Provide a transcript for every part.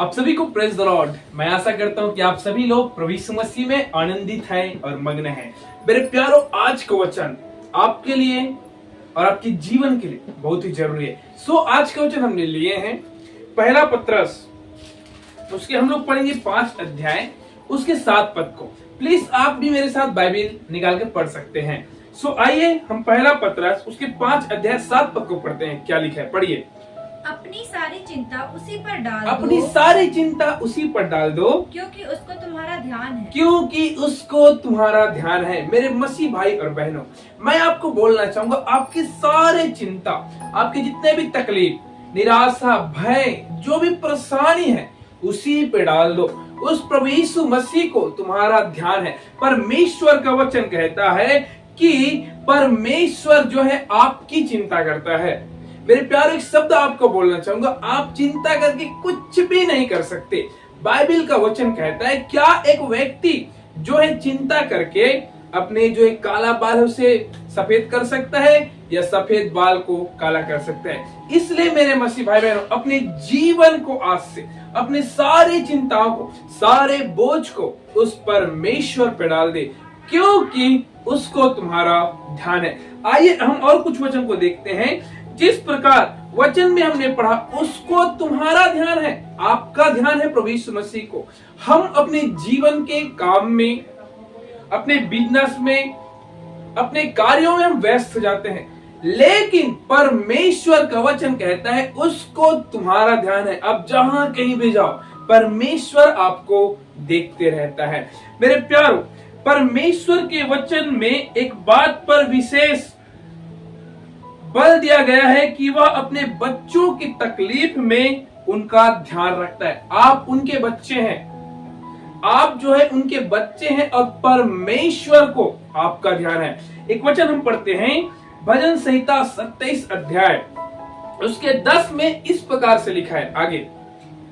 आप सभी को प्रेज द लॉर्ड। मैं आशा करता हूं कि आप सभी लोग प्रभु यीशु मसीह में आनंदित हैं और मग्न हैं। मेरे प्यारो, आज का वचन आपके लिए और आपके जीवन के लिए बहुत ही जरूरी है। आज का वचन हमने लिए हैं पहला पत्रस, उसके हम लोग पढ़ेंगे 5 अध्याय, उसके 7 पद को। प्लीज आप भी मेरे साथ बाइबल निकाल के पढ़ सकते हैं। आइए हम पहला पत्रस उसके 5 अध्याय 7 पद को पढ़ते हैं। क्या लिखा है, पढ़िए। अपनी सारी चिंता उसी पर डाल अपनी दो, सारी चिंता उसी पर डाल दो, क्योंकि उसको तुम्हारा ध्यान है। क्योंकि उसको तुम्हारा ध्यान है। मेरे मसीह भाई और बहनों, मैं आपको बोलना चाहूंगा, आपकी सारे चिंता, आपके जितने भी तकलीफ, निराशा, भय, जो भी परेशानी है, उसी पे डाल दो। उस प्रभु यीशु मसीह को तुम्हारा ध्यान है। परमेश्वर का वचन कहता है कि परमेश्वर जो है आपकी चिंता करता है। मेरे प्यारे, एक शब्द आपको बोलना चाहूंगा, आप चिंता करके कुछ भी नहीं कर सकते। बाइबल का वचन कहता है, क्या एक व्यक्ति जो है चिंता करके अपने जो एक काला बाल है उसे सफेद कर सकता है, या सफेद बाल को काला कर सकता है? इसलिए मेरे मसीह भाई बहनों, अपने जीवन को आज से, अपने सारी चिंताओं को, सारे बोझ को उस परमेश्वर पे डाल दे, क्योंकि उसको तुम्हारा ध्यान है। आइए हम और कुछ वचन को देखते हैं। जिस प्रकार वचन में हमने पढ़ा, उसको तुम्हारा ध्यान है, आपका ध्यान है प्रभु यीशु मसीह को। हम अपने जीवन के काम में, अपने बिजनेस में, अपने कार्यों में हम व्यस्त हो जाते हैं, लेकिन परमेश्वर का वचन कहता है उसको तुम्हारा ध्यान है। अब जहां कहीं भी जाओ, परमेश्वर आपको देखते रहता है। मेरे प्यारो, परमेश्वर के वचन में एक बात पर विशेष बल दिया गया है कि वह अपने बच्चों की तकलीफ में उनका ध्यान रखता है। आप उनके बच्चे हैं, आप जो है उनके बच्चे हैं, और परमेश्वर को आपका ध्यान है। एक वचन हम पढ़ते हैं, भजन संहिता 27 अध्याय उसके 10 में इस प्रकार से लिखा है। आगे,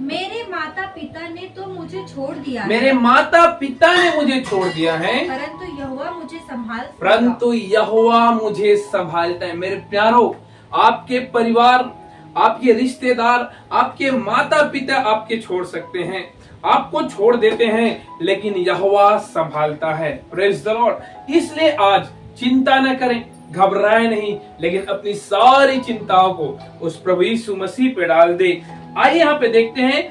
मेरे माता पिता ने तो मुझे छोड़ दिया मेरे है, माता पिता ने मुझे छोड़ दिया है, परंतु यहोवा मुझे परंतु यहोवा मुझे संभालता है। मेरे प्यारो, आपके परिवार, आपके रिश्तेदार, आपके माता पिता आपके छोड़ सकते हैं, आपको छोड़ देते हैं, लेकिन यहोवा संभालता है। Praise the Lord. इसलिए आज चिंता न करें, घबराए नहीं, लेकिन अपनी सारी चिंताओं को उस प्रभु यीशु मसीह पे डाल दे। आइए यहाँ पे देखते हैं,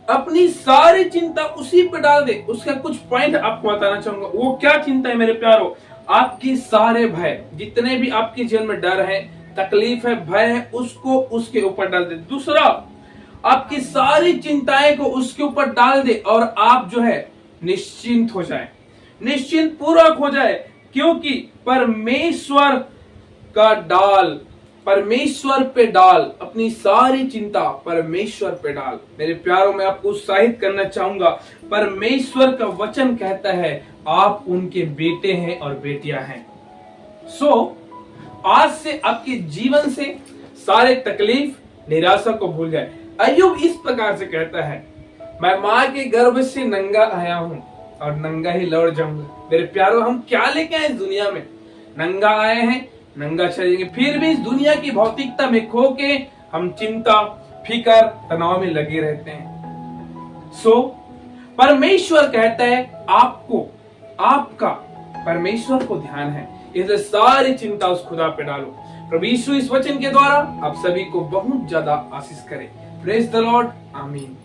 अपनी सारी चिंता उसी पे डाल दे। उसका कुछ पॉइंट आपको बताना चाहूंगा। वो क्या चिंता है मेरे प्यारो? आपकी सारे भय, जितने भी आपके जीवन में डर है, तकलीफ है, भय है, उसको उसके ऊपर डाल दे। दूसरा, आपकी सारी चिंताएं को उसके ऊपर डाल दे, और आप जो है निश्चिंत हो जाए, निश्चिंत पूर्वक हो जाए, क्योंकि परमेश्वर का डाल, परमेश्वर पे डाल, अपनी सारी चिंता परमेश्वर पे डाल। मेरे प्यारों, मैं आपको उत्साहित करना चाहूंगा, परमेश्वर का वचन कहता है आप उनके बेटे हैं और बेटियां हैं। आज से आपके जीवन से सारे तकलीफ, निराशा को भूल जाए। अय्यूब इस प्रकार से कहता है, मैं माँ के गर्भ से नंगा आया हूँ और नंगा ही लौट जाऊंगा। मेरे प्यारों, हम क्या लेके आए इस दुनिया में? नंगा आए हैं, नंगा चलेंगे। फिर भी इस दुनिया की भौतिकता में खो के हम चिंता, फिकर, तनाव में लगे रहते हैं। परमेश्वर कहता है आपको, आपका परमेश्वर को ध्यान है, इसलिए सारी चिंता उस खुदा पे डालो। प्रभु यीशु इस वचन के द्वारा आप सभी को बहुत ज्यादा आशीष करे। Praise the Lord. आमीन।